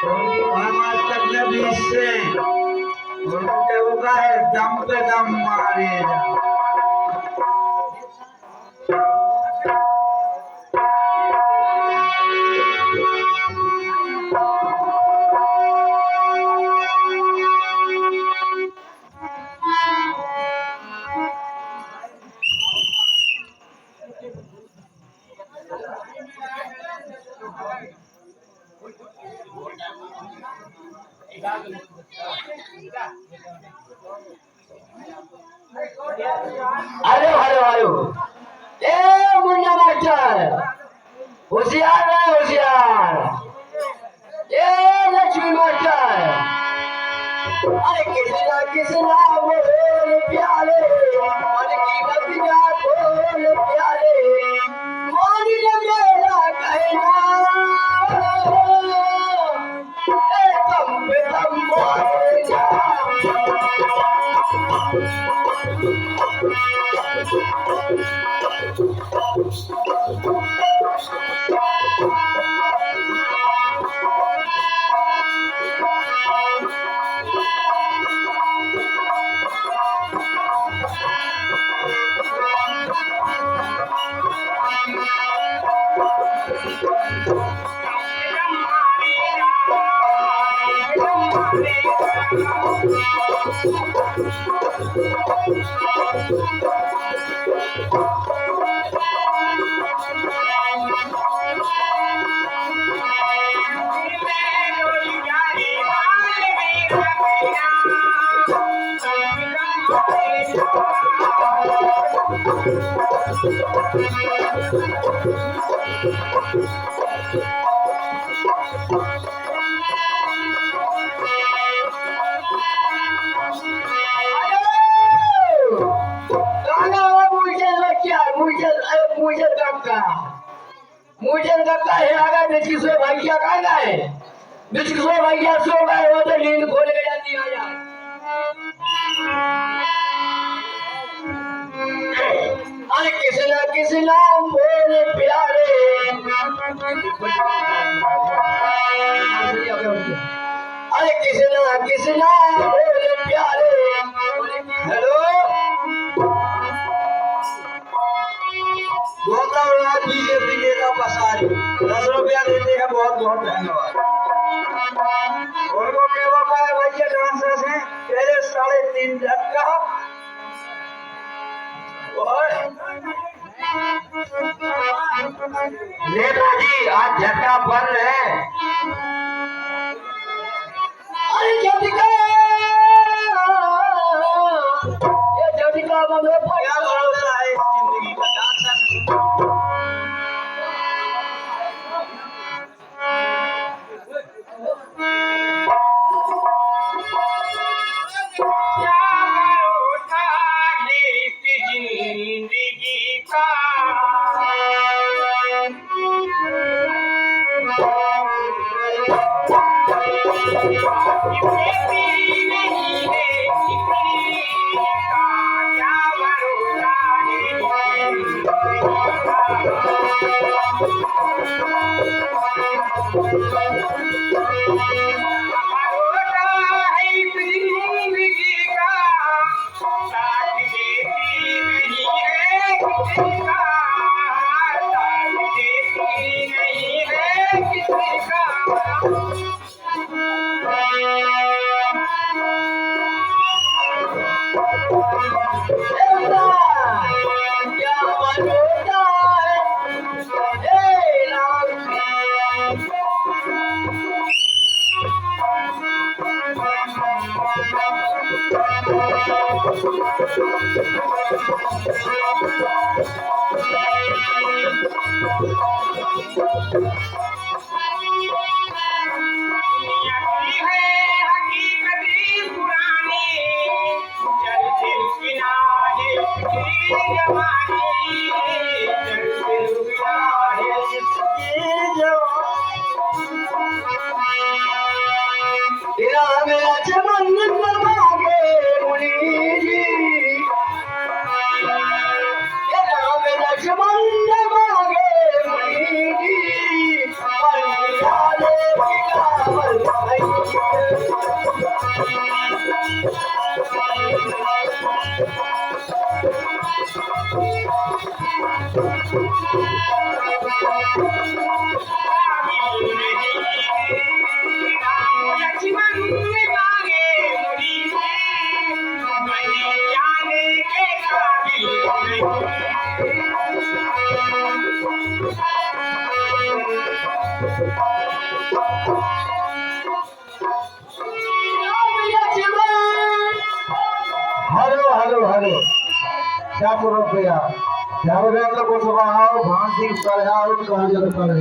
उनकी भगवान तकले भी इससे उनके होगा है दम पे दम मारे अरे अरे अरे ए मुन्ना मास्टर होशियार है होशियार ए लक्ष्मी मास्टर अरे किसना बोल प्यारे मन की बतिया बोल प्यारे मान ले मेरा कहना ए तुम पे तुम बोल जा मुझे लगता है अगर बिस्किट भैया का गए बिस्किट भैया सो गए वो तो नींद खोल के जाती आ जाए अरे किसना बोले प्यारे अरे किसना बोले प्यारे हेलो गौतम बीजेपी नेता पसारी 10 रुपया देते हैं बहुत बहुत धन्यवाद उनको क्या होगा है भैया डांसर्स हैं पहले 3.5 लाख का नेताजी आज झटका बंद है अरे झटका ये झटका बंद है क्या भरोसा है जिंदगी का डांसर हेलो हेलो हेलो क्या करो भैया क्या बगैर तो कुछ आओ भांसी कर जाओ कहाँ जग कर